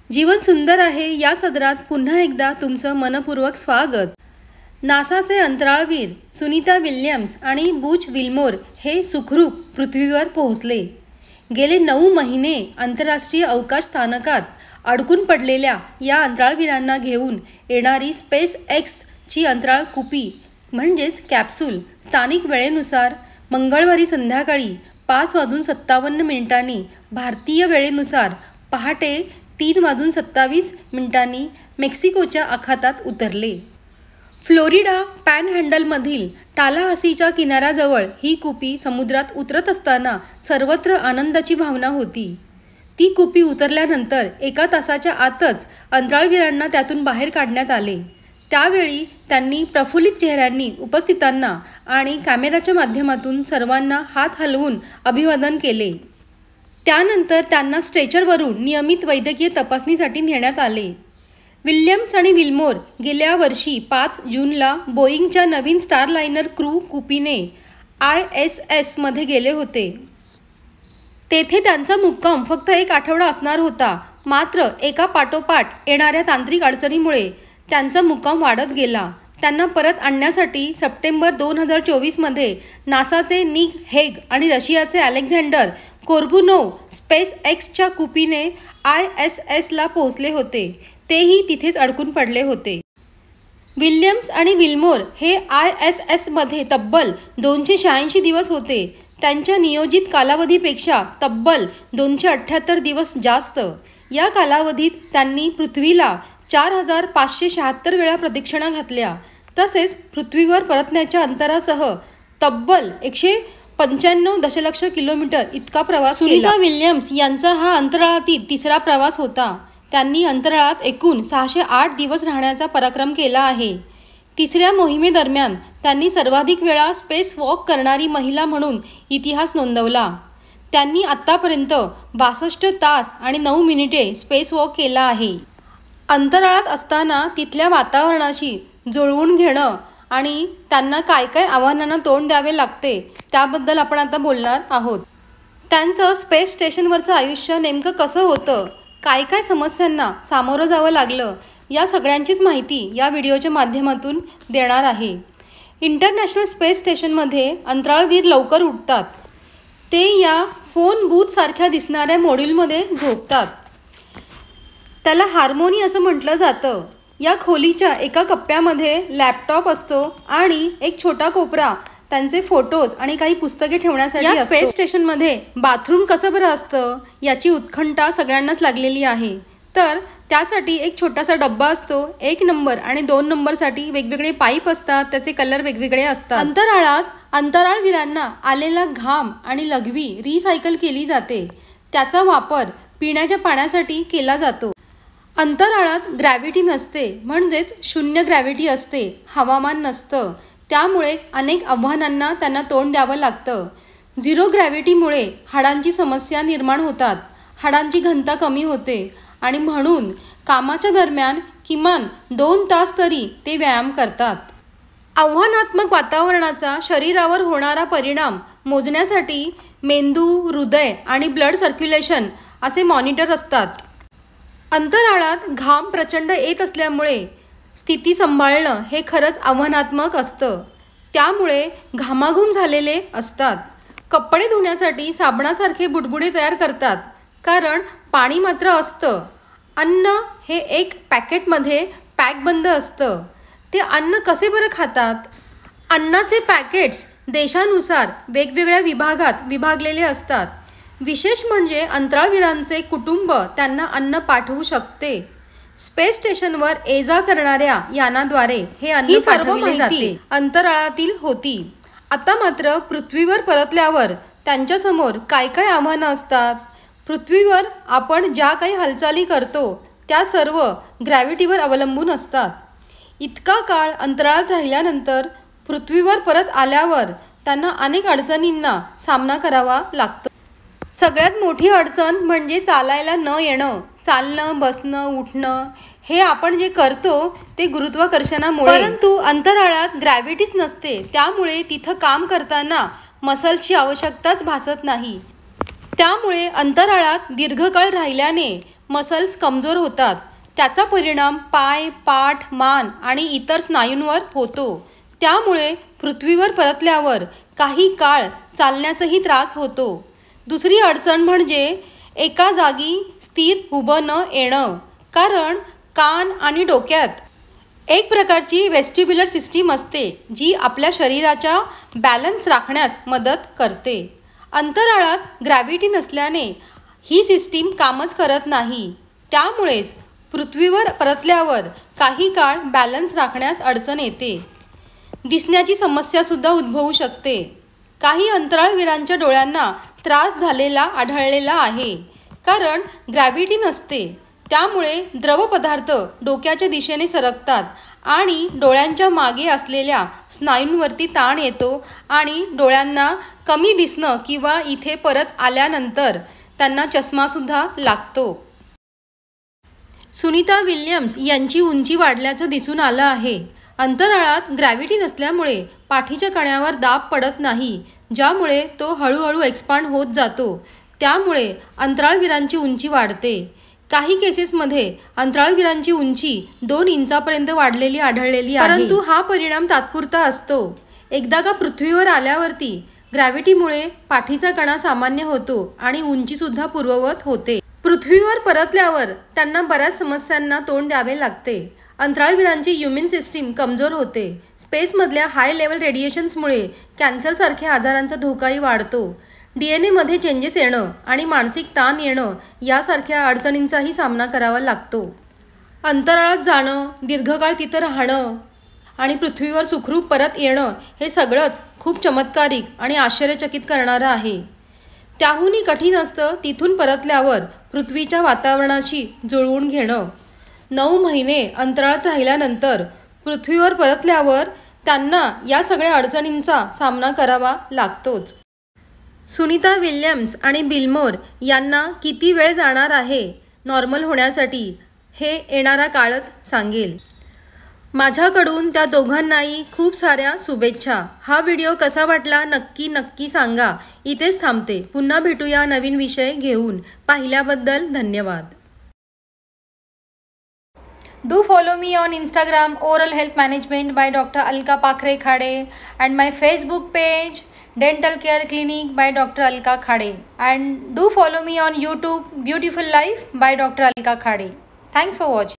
जीवन सुंदर आहे या सदरात पुन्हा एकदा तुमचं मनपूर्वक स्वागत। नासाचे अंतराळवीर सुनीता विल्यम्स आणि बुच विल्मोर हे सुखरूप पृथ्वीवर पोहोचले। गेले 9 महिने आंतरराष्ट्रीय अवकाश स्थानकात अडकून पडलेल्या या अंतराळवीरांना घेऊन येणारी स्पेस एक्स ची अंतराळ कुपी म्हणजेच कॅप्सूल स्थानिक वेळेनुसार मंगळवारी संध्याकाळी 5:57 भारतीय वेळेनुसार पहाटे 3:27 मेक्सिकोच्या आखातात उतरले। फ्लोरिडा पॅनहँडलमधील टालाहासीच्या किनाऱ्याजवळ ही कुपी समुद्रात उतरत असताना सर्वत्र आनंदाची भावना होती। ती कुपी उतरल्यानंतर 1 तासाच्या आतच अंतराळवीरांना त्यातून बाहेर काढण्यात आले। त्यावेळी त्यांनी प्रफुल्लित चेहऱ्यांनी उपस्थितांना आणि कॅमेऱ्याच्या माध्यमातून सर्वांना हात हलवून अभिवादन केले। त्यानंतर त्यांना स्ट्रेचरवरून नियमित वैद्यकीय तपासणीसाठी नेण्यात आले। विल्यम्स आणि विल्मोर गेल्या वर्षी 5 जूनला बोईंगच्या नवीन स्टारलाइनर क्रू कुपीने ISS मध्ये गेले होते। तेथे त्यांचा मुक्काम फक्त 1 आठवडा असणार होता, मात्र एका पाठोपाठ येणाऱ्या तांत्रिक अडचणीमुळे त्यांचा मुक्काम वाढत गेला। त्यांना परत आणण्यासाठी सप्टेंबर 2024 मध्ये नासाचे निक हेग आणि रशियाचे अलेक्झांडर कोर्बुनोव स्पेस एक्सच्या कुपीने ISS ला पोहोचले होते। तेही तिथेच अडकून पडले होते। विल्यम्स आणि विल्मोर हे ISS मध्ये तब्बल 286 दिवस होते। त्यांच्या नियोजित कालावधीपेक्षा तब्बल 278 दिवस जास्त। या कालावधीत त्यांनी पृथ्वीला 4576 वेळा प्रदक्षिणा घातल्या, तसेच पृथ्वीवर परतण्याच्या अंतरासह तब्बल 195 दशलक्ष किलोमीटर इतका प्रवास केला। सुनीता विल्यम्स यांचा हा अंतराळातील तिसरा प्रवास होता। त्यांनी अंतराळात एकूण 608 दिवस राहण्याचा पराक्रम केला आहे। तिसऱ्या मोहिमेदरम्यान त्यांनी सर्वाधिक वेळा स्पेस वॉक करणारी महिला म्हणून इतिहास नोंदवला। त्यांनी आतापर्यंत 62 तास आणि 9 मिनिटे स्पेस वॉक केला आहे। अंतराळात असताना तिथल्या वातावरणाशी जुळवून घेणं आणि त्यांना काय काय आव्हानांना तोंड द्यावे लागते त्याबद्दल आपण आता बोलणार आहोत। त्यांचं स्पेस स्टेशनवरचं आयुष्य नेमकं कसं होतं, काय काय समस्यांना सामोरं जावं लागलं, या सगळ्यांचीच माहिती या व्हिडिओच्या माध्यमातून देणार आहे। इंटरनॅशनल स्पेस स्टेशनमध्ये अंतराळवीर लवकर उठतात। ते या फोन बूथसारख्या दिसणाऱ्या मॉड्यूलमध्ये झोपतात। त्याला हार्मोनी असं म्हटलं जातं। या खोलीच्या एका कप्प्यामध्ये लॅपटॉप असतो आणि एक छोटा कोपरा त्यांचे फोटोज आणि काही पुस्तके ठेवण्यासाठी असतो। स्पेस स्टेशनमध्ये बाथरूम कसं बरं असतं याची उत्कंठा सगळ्यांनाच लागलेली आहे। तर त्यासाठी एक छोटासा डब्बा असतो। 1 नंबर आणि 2 नंबरसाठी वेगवेगळे पाईप असतात, त्याचे कलर वेगवेगळे असतात। अंतराळात अंतराळवीरांना आलेला घाम आणि लघवी रिसायकल केली जाते। त्याचा वापर पिण्याच्या पाण्यासाठी केला जातो। अंतराळात ग्रॅव्हिटी नसते, म्हणजेच शून्य ग्रॅव्हिटी असते, हवामान नसतं। त्यामुळे अनेक आव्हानांना त्यांना तोंड द्यावं लागतं। 0 ग्रॅव्हिटीमुळे हाडांची समस्या निर्माण होतात, हाडांची घनता कमी होते आणि म्हणून कामाच्या दरम्यान किमान 2 तास तरी ते व्यायाम करतात। आव्हानात्मक वातावरणाचा शरीरावर होणारा परिणाम मोजण्यासाठी मेंदू, हृदय आणि ब्लड सर्क्युलेशन असे मॉनिटर असतात। अंतराळात घाम प्रचंड येत असल्यामुळे स्थिती सांभाळणं हे खरंच आव्हानात्मक असतं। त्यामुळे घामाघूम झालेले असतात। कपडे धुण्यासाठी साबणासारखे बुडबुडे तयार करतात, कारण पाणी मात्र असतं। अन्न हे एक पॅकेटमध्ये पॅकबंद असतं। ते अन्न कसे बरं खातात? अन्नाचे पॅकेट्स देशानुसार वेगवेगळ्या विभागात विभागलेले असतात। विशेष म्हणजे अंतराळवीरांचे कुटुंब त्यांना अन्न पाठवू शकते। स्पेस स्टेशनवर ये-जा करणाऱ्या यानाद्वारे हे अन्न पाठवले जाते। अंतराळातील होती। आता मात्र पृथ्वीवर परतल्यावर त्यांच्यासमोर काय काय आव्हानं असतात? पृथ्वीवर आपण ज्या काही हालचाली करतो त्या सर्व ग्रॅव्हिटीवर अवलंबून असतात। इतका काळ अंतराळात राहिल्यानंतर पृथ्वीवर परत आल्यावर त्यांना अनेक अडचणींना सामना करावा लागतो। सगळ्यात मोठी अडचण म्हणजे चालायला न येणं। चालणं, बसणं, उठणं हे आपण जे करतो ते गुरुत्वाकर्षणामुळे, परंतु अंतराळात ग्रॅव्हिटीच नसते। त्यामुळे तिथं काम करताना मसल्सची आवश्यकताच भासत नाही। त्यामुळे अंतराळात दीर्घकाळ राहिल्याने मसल्स कमजोर होतात. त्याचा परिणाम पाय, पाठ, मान आणि इतर स्नायूंवर होतो. त्यामुळे पृथ्वीवर परतल्यावर काही काळ चालण्याचाही त्रास होतो. दुसरी अडचण म्हणजे एका जागी स्थिर उभं न येणं. कारण कान आणि डोक्यात एक प्रकारची वेस्टिब्युलर सिस्टीम असते जी आपल्या शरीराचा बॅलन्स राखण्यास मदत करते. अंतराळात ग्रॅव्हिटी नसल्याने ही सिस्टीम कामच करत नाही. त्यामुळेच पृथ्वीवर परतल्यावर काही काळ बॅलन्स राखण्यास अडचण येते. दिसण्याची समस्यासुद्धा उद्भवू शकते. काही अंतराळवीरांच्या डोळ्यांना त्रास झालेला आढळलेला आहे. कारण ग्रॅव्हिटी नसते. त्यामुळे द्रव पदार्थ डोक्याच्या दिशेने सरकतात आणि डोळ्यांच्या मागे असलेल्या स्नायूंवरती ताण येतो आणि डोळ्यांना कमी दिसणं किंवा इथे परत आल्यानंतर त्यांना चष्मासुद्धा लागतो. सुनीता विल्यम्स यांची उंची वाढल्याचं दिसून आलं आहे. अंतराळात ग्रॅव्हिटी नसल्यामुळे पाठीच्या कण्यावर दाब पडत नाही, ज्यामुळे तो हळूहळू एक्सपांड होत जातो. त्यामुळे अंतराळवीरांची उंची वाढते. काही केसेसमध्ये अंतराळवीरांची उंची 2 इंचापर्यंत वाढलेली आढळलेली आहे. परंतु हा परिणाम तात्पुरता असतो. एकदा का पृथ्वीवर आल्यावरती ग्रॅव्हिटीमुळे पाठीचा कणा सामान्य होतो आणि उंचीसुद्धा पूर्ववत होते. पृथ्वीवर परतल्यावर त्यांना बऱ्याच समस्यांना तोंड द्यावे लागते. अंतराळवीरांची इम्युन सिस्टीम कमजोर होते. स्पेसमधल्या हाय लेवल रेडिएशन्समुळे कॅन्सरसारख्या आजारांचा धोकाही वाढतो. DNA मध्ये चेंजेस येणं आणि मानसिक ताण येणं यासारख्या अडचणींचाही सामना करावा लागतो. अंतराळात जाणं, दीर्घकाळ तिथं राहणं आणि पृथ्वीवर सुखरूप परत येणं हे सगळंच खूप चमत्कारिक आणि आश्चर्यचकित करणारं आहे. त्याहूनही कठीण असतं तिथून परतल्यावर पृथ्वीच्या वातावरणाशी जुळवून घेणं. 9 महिने अंतराळात राहिल्यानंतर पृथ्वीवर परतल्यावर त्यांना या सगळ्या अडचणींचा सामना करावा लागतोच. सुनीता विल्यम्स आणि बिलमोर यांना किती वेळ जाणार आहे नॉर्मल होण्यासाठी हे येणारा काळच सांगेल. माझ्याकडून त्या दोघांनाही खूप साऱ्या शुभेच्छा. हा व्हिडिओ कसा वाटला नक्की सांगा. इथेच थांबते. पुन्हा भेटूया नवीन विषय घेऊन. पाहिल्याबद्दल धन्यवाद. Do follow me on Instagram Oral Health Management by Dr. Alka Pakre Khade and my Facebook page Dental Care Clinic by Dr. Alka Khade, and do follow me on YouTube Beautiful Life by Dr. Alka Khade. Thanks for watching.